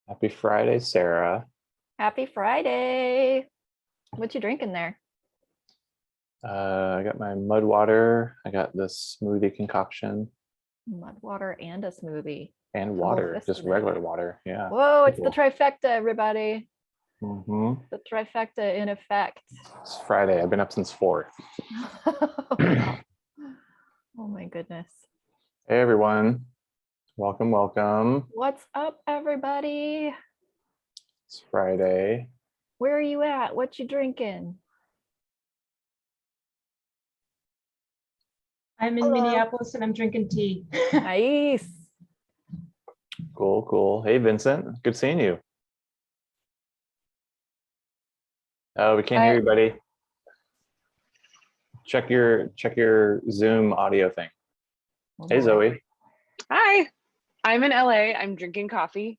Happy Friday, Sarah. Happy Friday. What you drinking there? I got my mud water. I got this smoothie concoction Mud water and a smoothie. and Double water, just fisted it. regular water. Yeah. Whoa, it's the Cool. trifecta, everybody. hmm The trifecta in effect. It's Friday. I've been up since 4. Oh my goodness. Hey, everyone. Welcome, welcome. What's up, everybody? It's Friday. Where are you at? What you drinking? I'm in Hello. Minneapolis and I'm drinking tea. Nice. Cool, cool. Hey, Vincent. Good seeing you. Oh, we can't hear you, buddy. Check your Zoom audio thing. Hey, Zoe. Hi, I'm in LA. I'm drinking coffee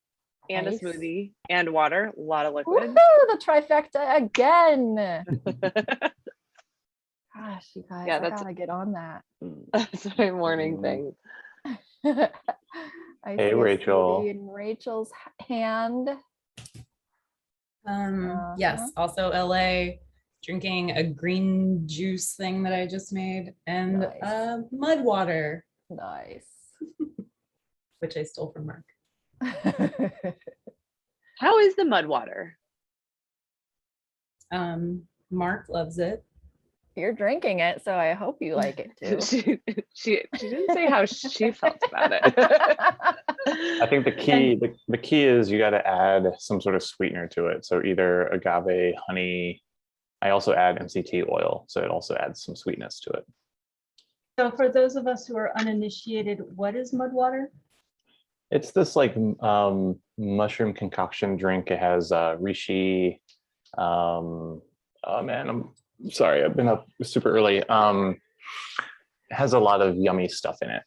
and Nice. a smoothie and water, a lot of liquid. Woohoo, the trifecta again. Gosh, you guys, Yeah, I that's- gotta get on that. That's my morning thing. I Hey, see a Rachel. smoothie in Rachel's hand. Yes, also LA, drinking a green juice thing that I just made and Nice. mud water, Nice. which I stole from Mark. How is the mud water? Mark loves it. You're drinking it, so I hope you like it too. She didn't say how she felt about it. I think the key is you got to add some sort of sweetener to it. So either agave, honey. I also add MCT oil, so it also adds some sweetness to it. So for those of us who are uninitiated, what is mud water? It's this like mushroom concoction drink. It has reishi. Oh man, I'm sorry. I've been up super early. It has a lot of yummy stuff in it.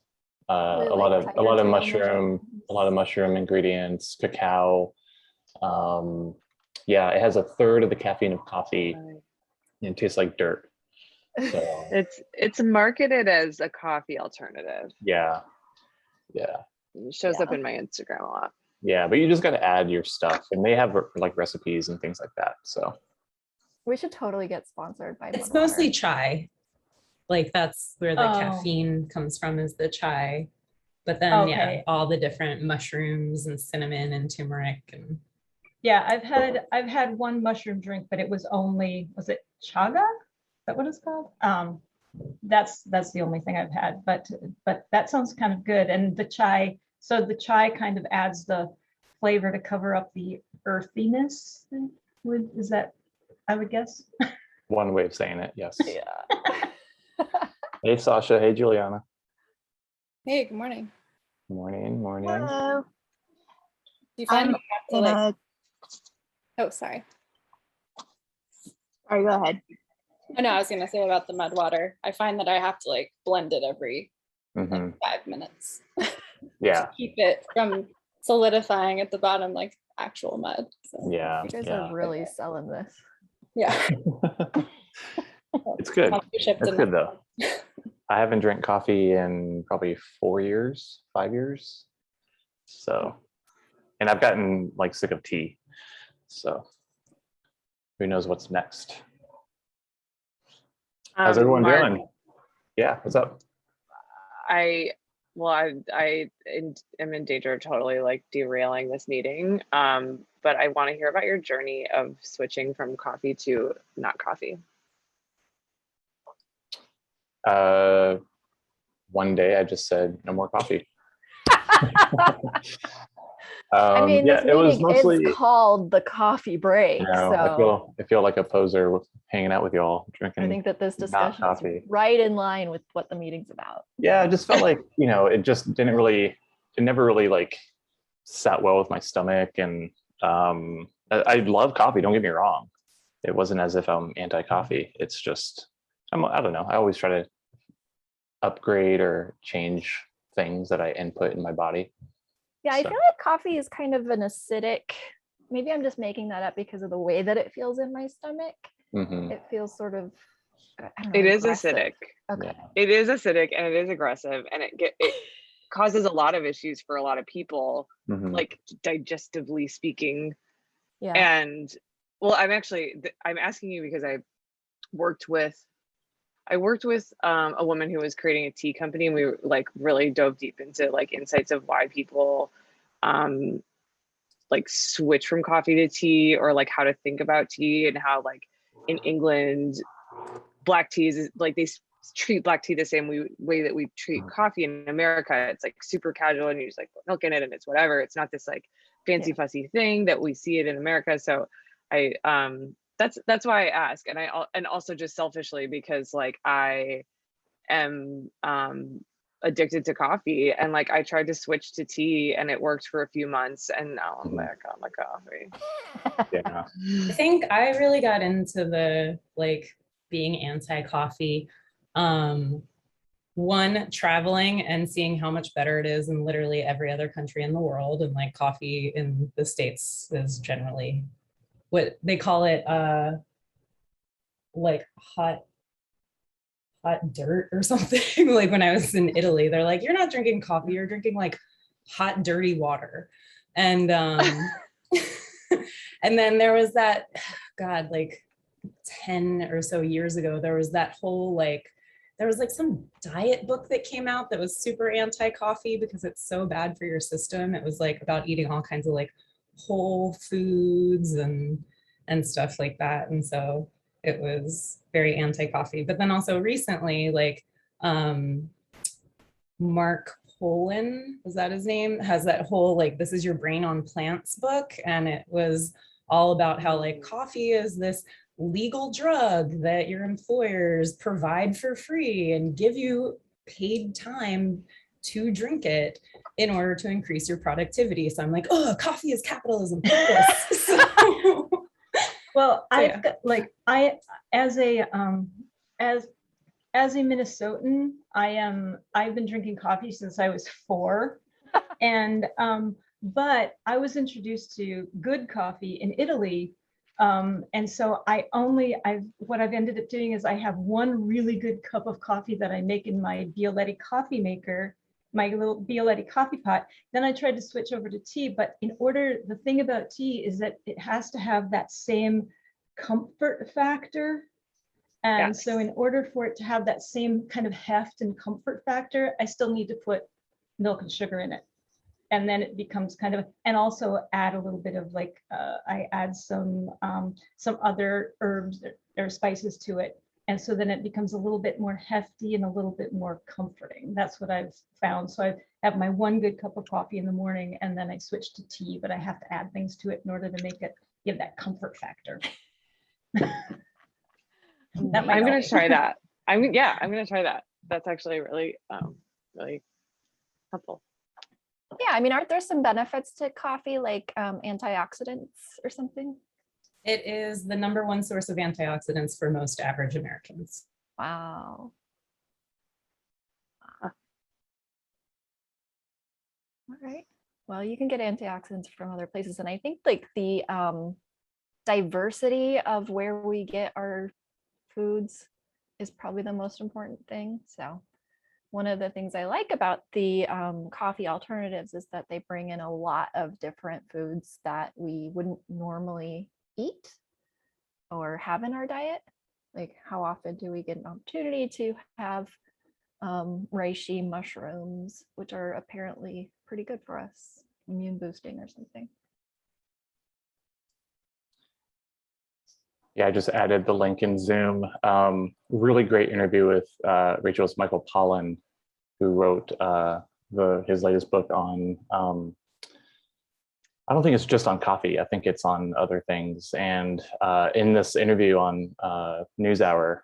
Really a like lot of tiger tail mushroom ingredients, cacao. Yeah, it has a third of the caffeine of coffee. And it tastes like dirt. So It's marketed as a coffee alternative. yeah. It shows Yeah. up in my Instagram a lot. Yeah, but you just got to add your stuff, and they have like recipes and things like that. So We should totally get sponsored by It's Mud mostly Water. chai. Like that's where the Oh. caffeine comes from, is the chai. But then Okay. yeah, all the different mushrooms and cinnamon and turmeric and Yeah, I've had one mushroom drink, but it was it chaga? Is that what it's called? That's the only thing I've had, but that sounds kind of good. And the chai kind of adds the flavor to cover up the earthiness. Is that, I would guess? one way of saying it, yes. Yeah. Hey, Sasha. Hey, Juliana. Hey, good morning. Morning. Hello. You find that you have to like, oh, sorry. All right, go ahead. Oh no, I was gonna say about the mud water. I find that I have to like blend it every Mhm. 5 minutes Yeah, to keep it from solidifying at the bottom like actual mud. So yeah, You guys yeah. are really selling this. yeah. It's good. Sponsorship It's didn't- good though. I haven't drank coffee in probably 5 years. So, and I've gotten like sick of tea. So, who knows what's next? How's everyone Mark, doing? Yeah, what's up? I am in danger of totally like derailing this meeting. But I want to hear about your journey of switching from coffee to not coffee. One day I just said no more coffee. I mean, yeah, this it was meeting mostly. is called the coffee break. You know, So I feel like a poser with hanging out with y'all drinking. I think that this not discussion coffee. is right in line with what the meeting's about. Yeah, it just felt like, it just it never really like sat well with my stomach. And I love coffee, don't get me wrong. It wasn't as if I'm anti-coffee. It's just, I don't know. I always try to upgrade or change things that I input in my body. Yeah, I So- feel like coffee is kind of an acidic. Maybe I'm just making that up because of the way that it feels in my stomach. Mhm. It feels sort of, I don't know, It is aggressive. acidic. Okay. Yeah. It is acidic and it is aggressive, and causes a lot of issues for a lot of people, Mhm. like digestively speaking. Yeah. And well, I'm asking you because I worked with a woman who was creating a tea company, and we like really dove deep into like insights of why people like switch from coffee to tea, or like how to think about tea, and how like in England black teas is like treat black tea the same way that we treat coffee in America. It's like super casual, and you just like put milk in it and it's whatever. It's not this like fancy fussy thing that we see it in America. So I that's why I ask. And also just selfishly, because like I am addicted to coffee, and like I tried to switch to tea and it worked for a few months, and now I'm back on the coffee. Yeah. I think I really got into the like being anti-coffee. One, traveling and seeing how much better it is in literally every other country in the world. And like coffee in the States is generally what they call it, like hot dirt or something. Like when I was in Italy, they're like, you're not drinking coffee, you're drinking like hot, dirty water. And and then there was that, God, like 10 or so years ago, there was that whole like, there was like some diet book that came out that was super anti-coffee because it's so bad for your system. It was like about eating all kinds of like whole foods and stuff like that. And so it was very anti-coffee. But then also recently, like Mark Pollan, was that his name, has that whole like This Is Your Brain on Plants book. And it was all about how like coffee is this legal drug that your employers provide for free and give you paid time to drink it in order to increase your productivity. So I'm like, oh, coffee is capitalism. So, Well, So, I've got like as a Minnesotan, I've been drinking coffee since I was 4. And but I was introduced to good coffee in Italy. And so what I've ended up doing is I have one really good cup of coffee that I make in my Bialetti coffee maker, my little Bialetti coffee pot. Then I tried to switch over to tea, but the thing about tea is that it has to have that same comfort factor. And so in order for it to have that same kind of heft and comfort factor, I still need to put milk and sugar in it. And then it becomes kind of, and also add a little bit of like, I add some other herbs or spices to it. And so then it becomes a little bit more hefty and a little bit more comforting. That's what I've found. So I have my one good cup of coffee in the morning, and then I switch to tea, but I have to add things to it in order to make it give that comfort factor. I'm gonna try that. I'm gonna try that. That's actually really really helpful. Yeah, I mean, aren't there some benefits to coffee, like antioxidants or something? it is the #1 source of antioxidants for most average Americans. Wow. All right. Well, you can get antioxidants from other places. And I think like the diversity of where we get our foods is probably the most important thing. So one of the things I like about the coffee alternatives is that they bring in a lot of different foods that we wouldn't normally eat or have in our diet. Like how often do we get an opportunity to have reishi mushrooms, which are apparently pretty good for us, immune boosting or something. Yeah, I just added the link in Zoom. Really great interview with Rachel's Michael Pollan, who wrote his latest book on, I don't think it's just on coffee. I think it's on other things. And in this interview on NewsHour,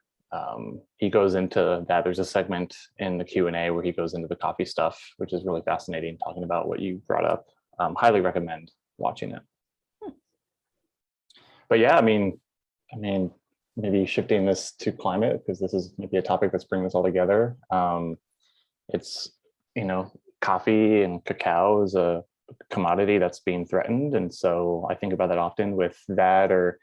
he goes into that. There's a segment in the Q&A where he goes into the coffee stuff, which is really fascinating, talking about what you brought up. Highly recommend watching it. But yeah, I mean, maybe shifting this to climate, because this is maybe a topic that's bringing us all together. It's, coffee and cacao is a commodity that's being threatened. And so I think about that often with that, or,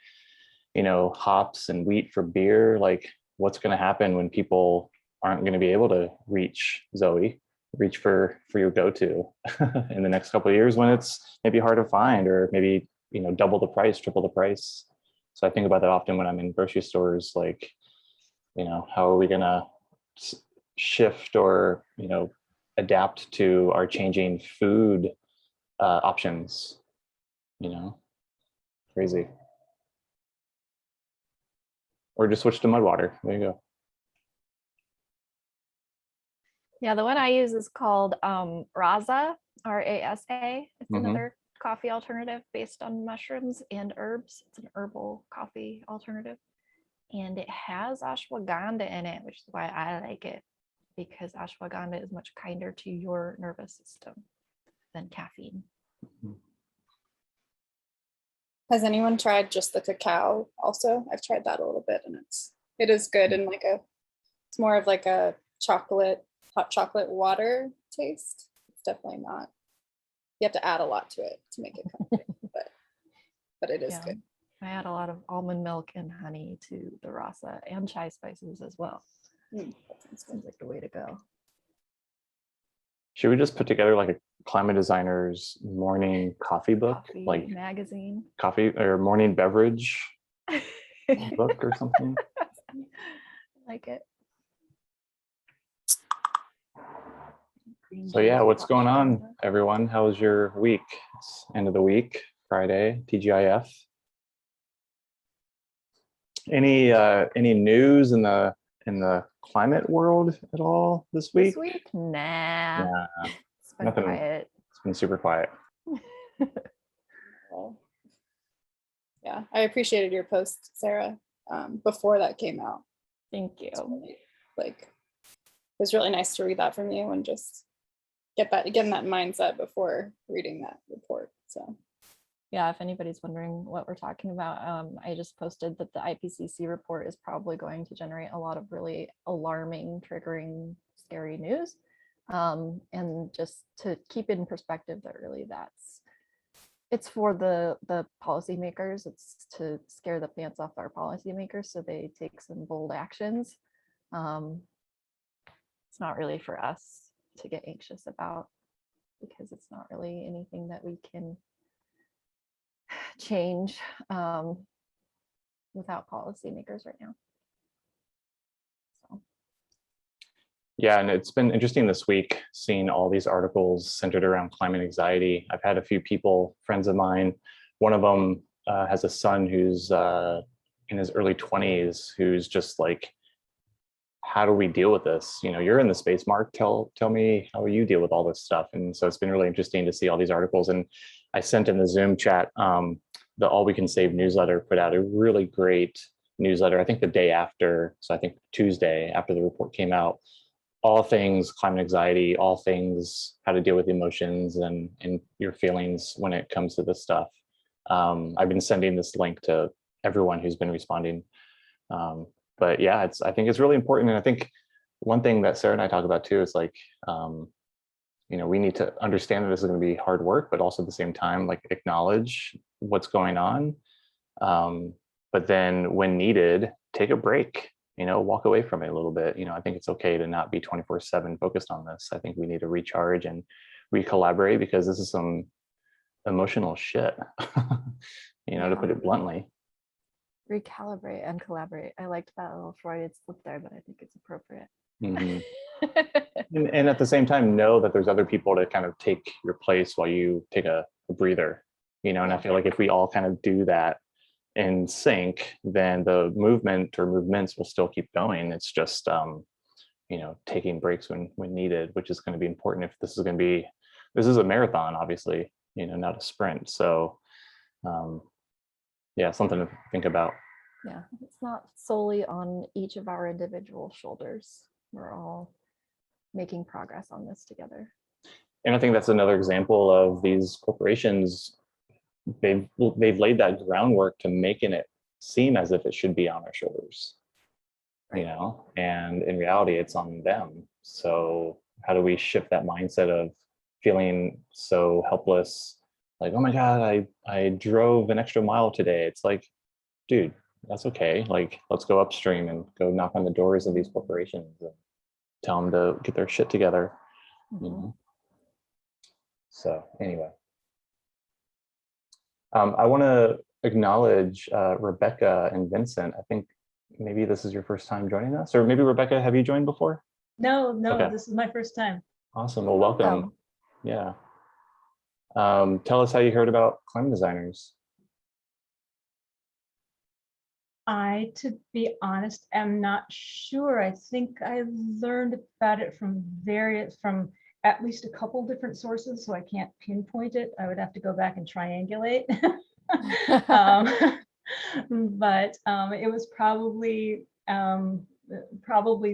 hops and wheat for beer. Like, what's going to happen when people aren't going to be able to reach Zoe reach for your go-to in the next couple of years when it's maybe hard to find, or maybe, you know, double the price, triple the price. So I think about that often when I'm in grocery stores, like, you know, how are we gonna shift or, you know, adapt to our changing food options, you know, crazy. Or just switch to mud water. There you go. Yeah, the one I use is called Rasa, RASA. It's Mhm. another coffee alternative based on mushrooms and herbs. It's an herbal coffee alternative. And it has ashwagandha in it, which is why I like it, because ashwagandha is much kinder to your nervous system than caffeine. Has anyone tried just the cacao also? I've tried that a little bit and it is good, and like it's more of like a hot chocolate water taste. It's definitely not, you have to add a lot to it to make it comfy, but it is Yeah. good. I add a lot of almond milk and honey to the rasa and chai spices as well. That sounds good. Seems like the way to go. Should we just put together like a climate designer's morning coffee book, Coffee like magazine. coffee or morning beverage book or something? Like it. Green So yeah, juice, what's going on, ashwagandha. everyone? How was your week? It's end of the week, Friday, TGIF. Any news in the climate world at all this week? This week? Nah. Nah, It's been nothing. quiet. It's been super quiet. Well, yeah, I appreciated your post, Sarah, before that came out. Thank It's you. really, like, it was really nice to read that from you and just get in that mindset before reading that report. So Yeah, if anybody's wondering what we're talking about, I just posted that the IPCC report is probably going to generate a lot of really alarming, triggering, scary news. And just to keep it in perspective that really it's for the policymakers. It's to scare the pants off our policymakers so they take some bold actions. It's not really for us to get anxious about, because it's not really anything that we can change without policymakers right now. So Yeah, and it's been interesting this week seeing all these articles centered around climate anxiety. I've had a few people, friends of mine. One of them has a son who's in his early 20s, who's just like, how do we deal with this? You know, you're in the space, Mark. Tell me how you deal with all this stuff. And so it's been really interesting to see all these articles. And I sent in the Zoom chat the All We Can Save newsletter put out a really great newsletter. I think the day after, so I think Tuesday after the report came out, all things climate anxiety, all things how to deal with emotions and your feelings when it comes to this stuff. I've been sending this link to everyone who's been responding. But yeah, I think it's really important. And I think one thing that Sarah and I talk about too is like, you know, we need to understand that this is going to be hard work, but also at the same time, like acknowledge what's going on. But then when needed, take a break, you know, walk away from it a little bit. You know, I think it's okay to not be 24/7 focused on this. I think we need to recharge and recollaborate, because this is some emotional shit, you know, to put it bluntly. recalibrate and collaborate. I liked that little Freudian slip there, but I think it's appropriate. Mhm. And at the same time, know that there's other people to kind of take your place while you take a breather, you know. And I Yeah. feel like if we all kind of do that in sync, then the movement or movements will still keep going. It's just you know, taking breaks when needed, which is going to be important if this is a marathon, obviously, you know, not a sprint. So yeah, something to think about. Yeah, it's not solely on each of our individual shoulders. We're all making progress on this together. And I think that's another example of these corporations. They've laid that groundwork to making it seem as if it should be on our shoulders, you know, and in reality it's on them. So how do we shift that mindset of feeling so helpless, like, oh my god, I drove an extra mile today? It's like, dude, that's okay. Like, let's go upstream and go knock on the doors of these corporations and tell them to get their shit together. you Mhm. know? So anyway, I want to acknowledge Rebecca and Vincent. I think maybe this is your first time joining us, or maybe Rebecca, have you joined before? No, Okay. this is my first time. Awesome. Well, welcome. Welcome. Yeah. Tell us how you heard about climate designers. To be honest, am not sure. I think I learned about it from at least a couple different sources, so I can't pinpoint it. I would have to go back and triangulate. um, but it was probably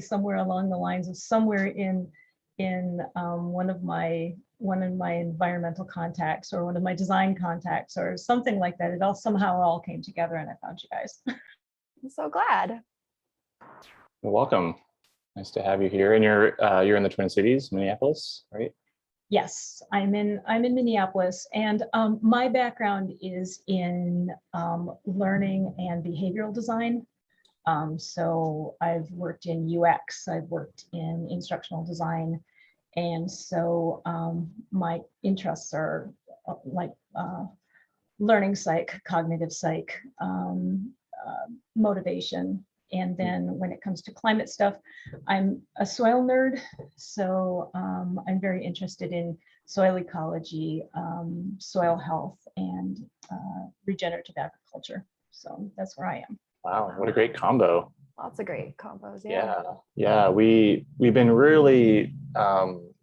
somewhere along the lines of somewhere in one of my environmental contacts or one of my design contacts or something like that. It all somehow all came together, and I found you guys. I'm so glad. Well, welcome. Nice to have you here. And you're in the Twin Cities, Minneapolis, right? Yes, I'm in Minneapolis, and my background is in learning and behavioral design. So I've worked in UX, I've worked in instructional design, and so my interests are like learning psych, cognitive psych, motivation. And then when it comes to climate stuff, I'm a soil nerd. So I'm very interested in soil ecology, soil health, and regenerative agriculture. So that's where I am. Wow, what a great combo. Lots of great combos. Yeah. We've been really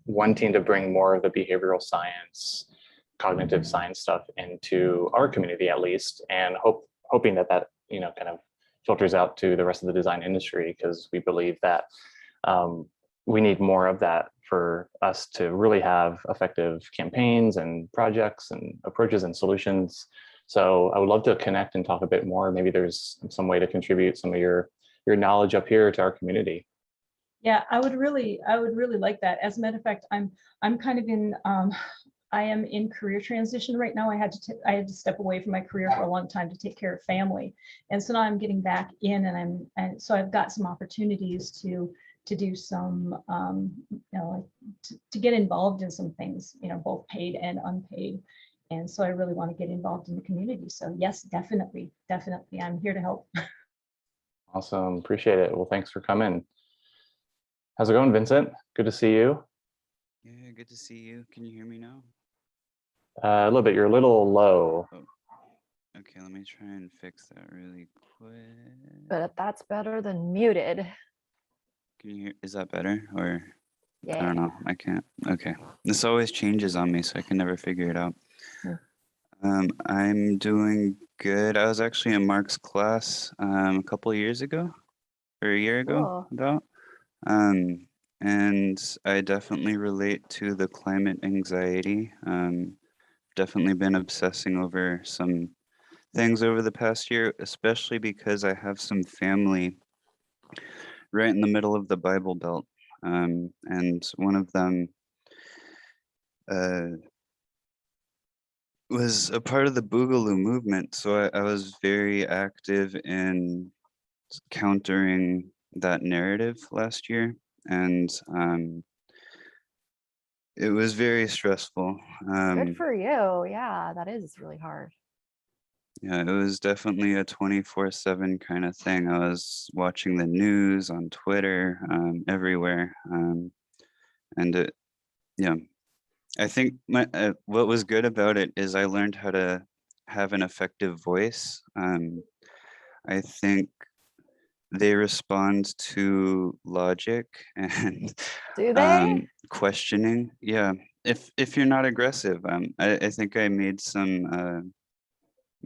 wanting to bring more of the behavioral science, cognitive science stuff into our community at least, and hoping that kind of filters out to the rest of the design industry, because we believe that we need more of that for us to really have effective campaigns and projects and approaches and solutions. So I would love to connect and talk a bit more. Maybe there's some way to contribute some of your knowledge up here to our community. Yeah, I would really like that. As a matter of fact, I'm kind of in I am in career transition right now. I had to step away from my career for a long time to take care of family, and so now I'm getting back in, and so I've got some opportunities to do some to get involved in some things, both paid and unpaid, and so I really want to get involved in the community. So yes, definitely, I'm here to help. Awesome, appreciate it. Well, thanks for coming. How's it going, Vincent? Good to see you. Yeah, good to see you. Can you hear me now? A little bit. You're a little low. Oh, okay. Let me try and fix that really quick. But that's better than muted. Can you hear? Is that better? Or Yeah. I don't know. I can't. Okay. This always changes on me, so I can never figure it out. I'm doing good. I was actually in Mark's class a couple of years ago, or a year ago, Cool. about. And I definitely relate to the climate anxiety. Definitely been obsessing over some things over the past year, especially because I have some family right in the middle of the Bible Belt. And one of them was a part of the Boogaloo movement. So I was very active in countering that narrative last year. And it was very stressful. Good for you. Yeah, that is really hard. Yeah, it was definitely a 24/7 kind of thing. I was watching the news on Twitter, everywhere. And yeah, I think what was good about it is I learned how to have an effective voice. I think they respond to logic and Do they? questioning. Yeah, if you're not aggressive, I think I made some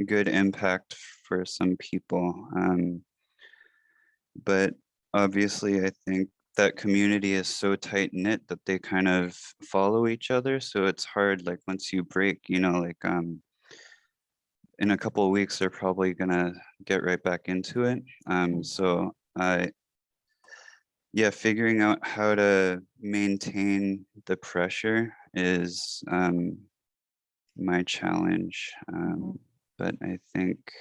good impact for some people. But obviously, I think that community is so tight knit that they kind of follow each other. So it's hard, like once you break, like in a couple of weeks, they're probably gonna get right back into it. So yeah, figuring out how to maintain the pressure is my challenge. But I think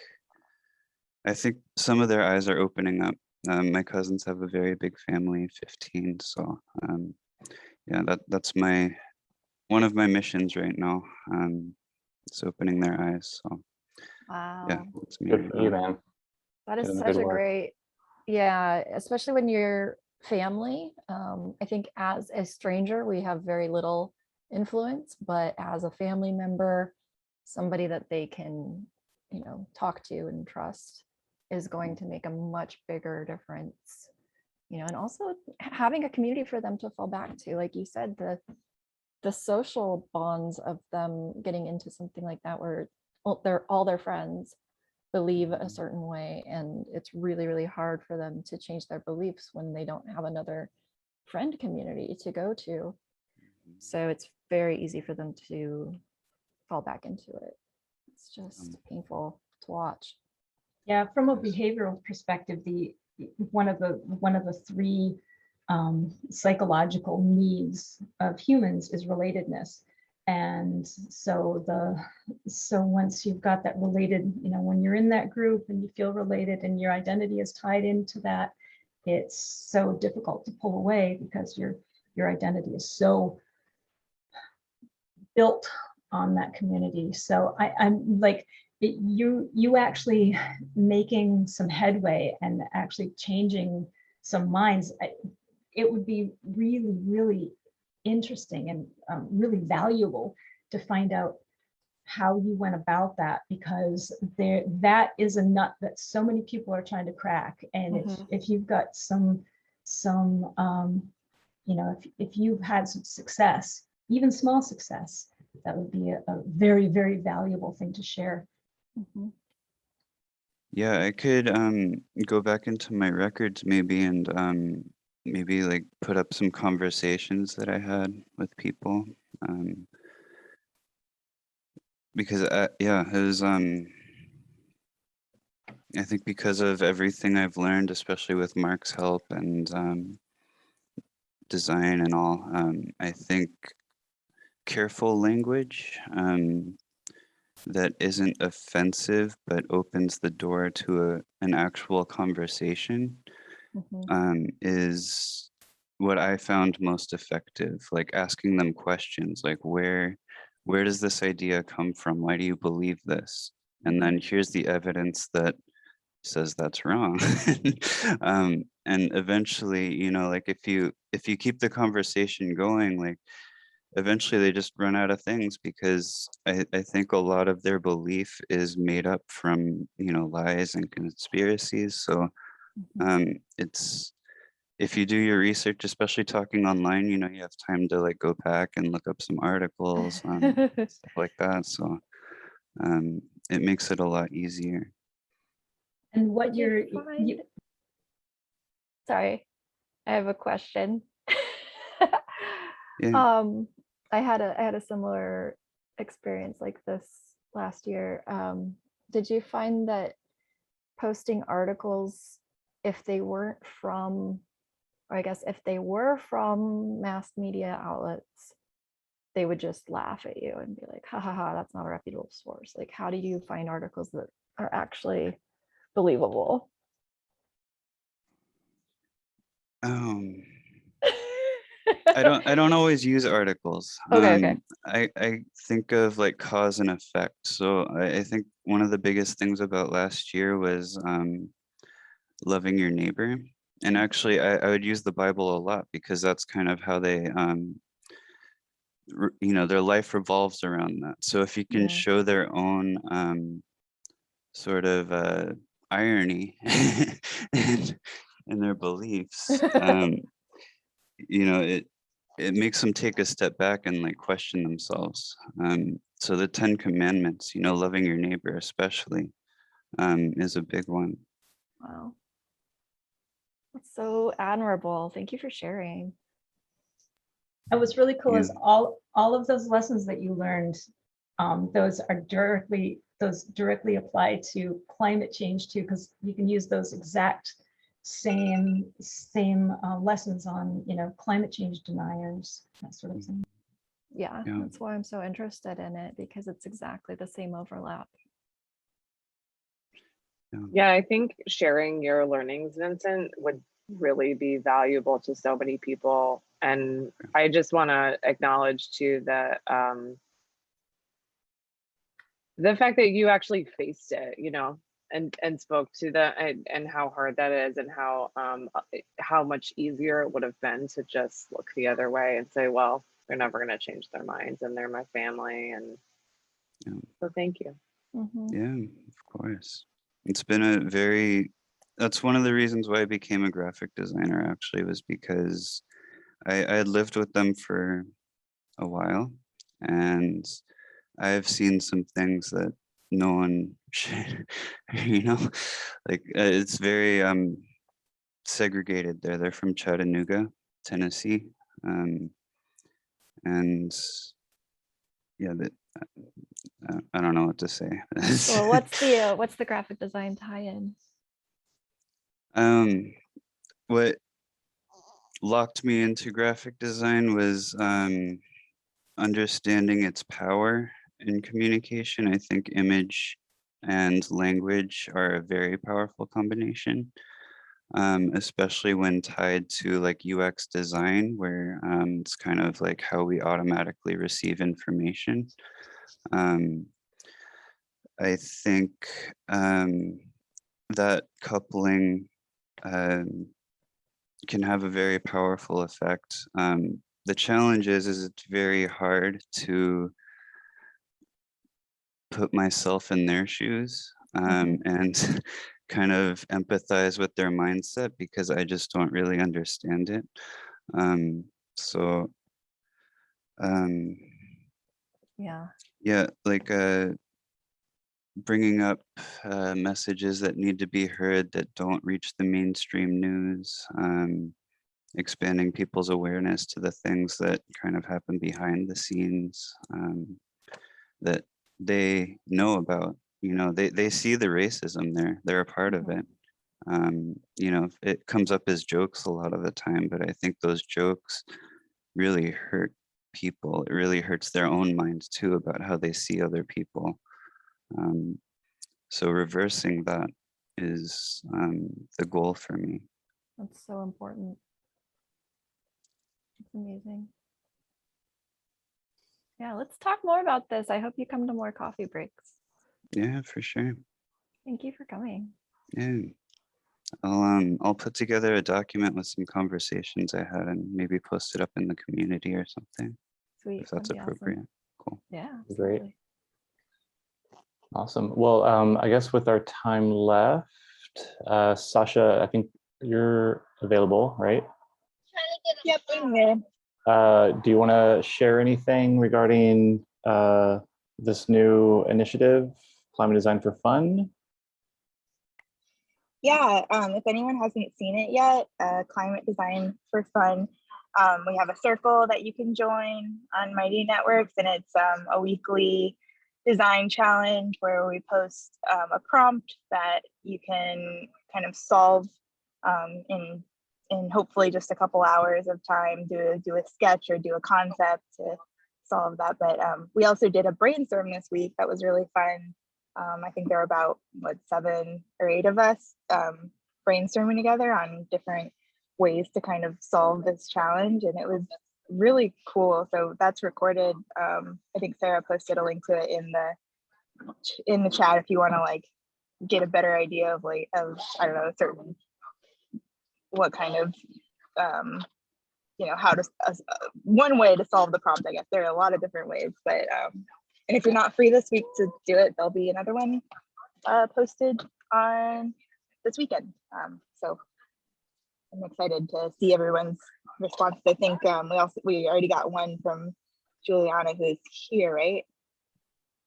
some of their eyes are opening up. My cousins have a very big family, 15. So yeah, that's one of my missions right now. It's opening their eyes. So yeah, Wow. it's me Good right for you, now. man. That is Doing such good a work. great, yeah, especially when you're family. I think as a stranger, we have very little influence, but as a family member, somebody that they can, talk to and trust is going to make a much bigger difference. And also having a community for them to fall back to, like you said, the social bonds of them getting into something like that where they're all their friends believe a certain way, and it's really, really hard for them to change their beliefs when they don't have another friend community to go to. So it's very easy for them to fall back into it. It's just painful to watch. Yeah, from a behavioral perspective, one of the three psychological needs of humans is relatedness. And so once you've got that related, when you're in that group and you feel related and your identity is tied into that, it's so difficult to pull away because your identity is so built on that community. So I'm like, you actually making some headway and actually changing some minds. It would be really, really interesting and really valuable to find out how you went about that, because that is a nut that so many people are trying to crack. And if you've got some if you've had some success, even small success, that would be a very, very valuable thing to share. Yeah, I could go back into my records maybe and maybe like put up some conversations that I had with people. Because yeah, it was I think because of everything I've learned, especially with Mark's help and design and all, I think careful language that isn't offensive but opens the door to an actual conversation is what I found most effective. Like asking them questions like where does this idea come from? Why do you believe this? And then here's the evidence that says that's wrong. And eventually, like if you keep the conversation going, like eventually they just run out of things, because I think a lot of their belief is made up from lies and conspiracies. So it's, if you do your research, especially talking online, you have time to like go back and look up some articles, stuff like that. So it makes it a lot easier. And what Did you find? Sorry, I have a question. Yeah. I had a similar experience like this last year. Did you find that posting articles, if they weren't from, or I guess if they were from mass media outlets, they would just laugh at you and be like, ha ha ha, that's not a reputable source. Like, how do you find articles that are actually believable? I don't always use articles. Okay. I think of like cause and effect. So I think one of the biggest things about last year was loving your neighbor. And actually I would use the Bible a lot, because that's kind of how they their life revolves around that. So if you can show their own sort of irony in their beliefs, it makes them take a step back and like question themselves. So the 10 Commandments, loving your neighbor especially, is a big one. Wow. That's so admirable. Thank you for sharing. And what's really cool Yeah. is all of those lessons that you learned, those directly apply to climate change too, because you can use those exact same lessons on climate change deniers, that sort of thing. Yeah, Yeah. that's why I'm so interested in it, because it's exactly the same overlap. Yeah, I think sharing your learnings, Vincent, would really be valuable to so many people And I just want to acknowledge too that the fact that you actually faced it, you know, and spoke to that, and how hard that is, and how much easier it would have been to just look the other way and say, well, they're never going to change their minds, and they're my family, and Yeah. so thank you. Mhm. Yeah, of course. It's been that's one of the reasons why I became a graphic designer, actually, was because I had lived with them for a while, and I've seen some things that no one should, you know, like it's very segregated there. They're from Chattanooga, Tennessee. And yeah, I don't know what to say. Well, what's the graphic design tie-in? What locked me into graphic design was understanding its power in communication. I think image and language are a very powerful combination, especially when tied to like UX design, where it's kind of like how we automatically receive information. I think that coupling can have a very powerful effect. The challenge is it's very hard to put myself in their shoes and kind of empathize with their mindset, because I just don't really understand it. So Yeah. yeah, like bringing up messages that need to be heard that don't reach the mainstream news, expanding people's awareness to the things that kind of happen behind the scenes, that they know about. You know, they see the racism there, they're a part of it. You know, it comes up as jokes a lot of the time, but I think those jokes really hurt people. It really hurts their own minds too about how they see other people. So reversing that is the goal for me. That's so important. It's amazing. Yeah, let's talk more about this. I hope you come to more coffee breaks. Yeah, for sure. Thank you for coming. Yeah. I'll put together a document with some conversations I had and maybe post it up in the community or something, Sweet. if that's That'd be appropriate. awesome. Cool. Yeah, Great. absolutely. Awesome. Well, I guess with our time left, Sasha, I think you're available, right? Yep, I'm here. Do you want to share anything regarding this new initiative, Climate Design for Fun? Yeah, if anyone hasn't seen it yet, Climate Design for Fun, we have a circle that you can join on Mighty Networks, and it's a weekly design challenge where we post a prompt that you can kind of solve in hopefully just a couple hours of time, do a sketch or do a concept to solve that. But we also did a brainstorm this week that was really fun. I think there were about 7 or 8 of us brainstorming together on different ways to kind of solve this challenge, and it was really cool. So that's recorded. I think Sarah posted a link to it in the chat if you want to like get a better idea of I don't know, certain what kind of how to one way to solve the prompt. I guess there are a lot of different ways, but and if you're not free this week to do it, there'll be another one posted on this weekend. So I'm excited to see everyone's response. I think we already got one from Juliana, who's here, right?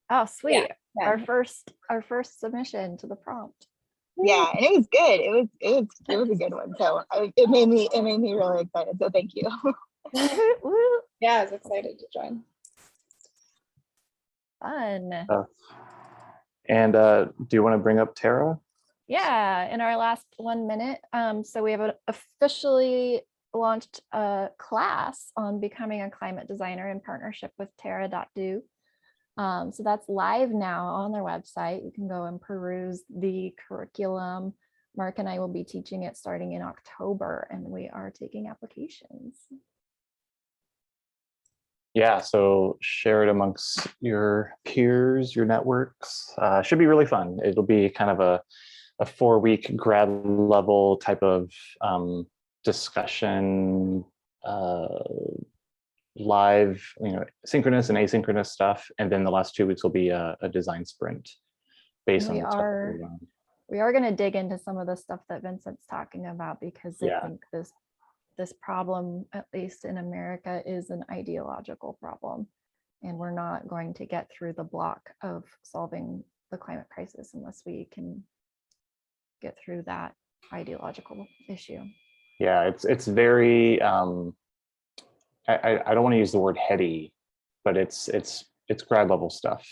Oh, sweet. Yeah. Our first submission to the prompt. Yeah, and it was good. It was a good one. So it made me really excited. So thank you. Woo. Yeah, I was excited to join. Fun. And do you want to bring up Tara? Yeah, in our last 1 minute. So we have officially launched a class on becoming a climate designer in partnership with Tara.do. So that's live now on their website. You can go and peruse the curriculum. Mark and I will be teaching it starting in October, and we are taking applications. Yeah, so share it amongst your peers, your networks. Should be really fun. It'll be kind of a 4-week grad level type of discussion, live, synchronous and asynchronous stuff. And then the last 2 weeks will be a design sprint based on We the stuff that are we've done. we are going to dig into some of the stuff that Vincent's talking about, because Yeah. I think this problem, at least in America, is an ideological problem, and we're not going to get through the block of solving the climate crisis unless we can get through that ideological issue. Yeah, it's very I don't want to use the word heady, but it's grad level stuff.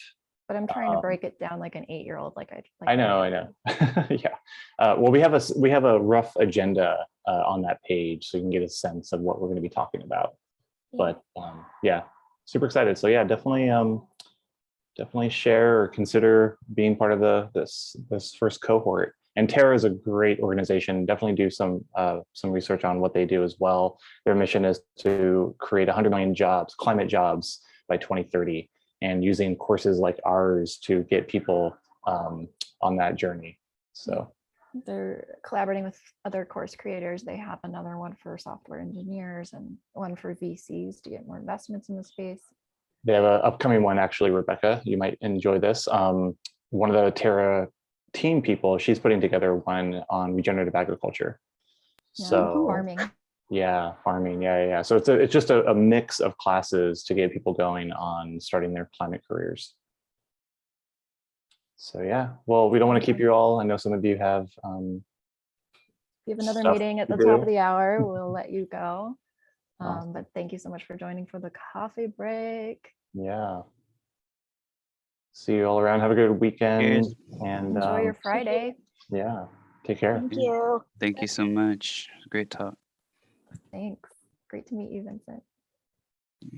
But I'm trying to break it down like an 8-year-old. I know. Yeah. Well, we have a rough agenda on that page, so you can get a sense of what we're going to be talking about. But yeah, super excited. So yeah, definitely share or consider being part of this first cohort. And Terra is a great organization. Definitely do some research on what they do as well. Their mission is to create 100 million jobs, climate jobs, by 2030, and using courses like ours to get people on that journey. So they're collaborating with other course creators. They have another one for software engineers and one for VCs to get more investments in the space. they have an upcoming one, actually, Rebecca. You might enjoy this. One of the Terra team people, she's putting together one on regenerative agriculture. Yeah, So farming. yeah, farming. Yeah. So it's just a mix of classes to get people going on starting their climate careers. So yeah, well, we don't want to keep you all. I know some of you have We have another stuff meeting at to the top do. of the hour. We'll let you go. Awesome. But thank you so much for joining for the coffee break. Yeah. See you all around. Have a good weekend. Cheers. And Enjoy your Friday. yeah, take care. Thank you. Thank you so much. Great talk. Thanks. Great to meet you, Vincent.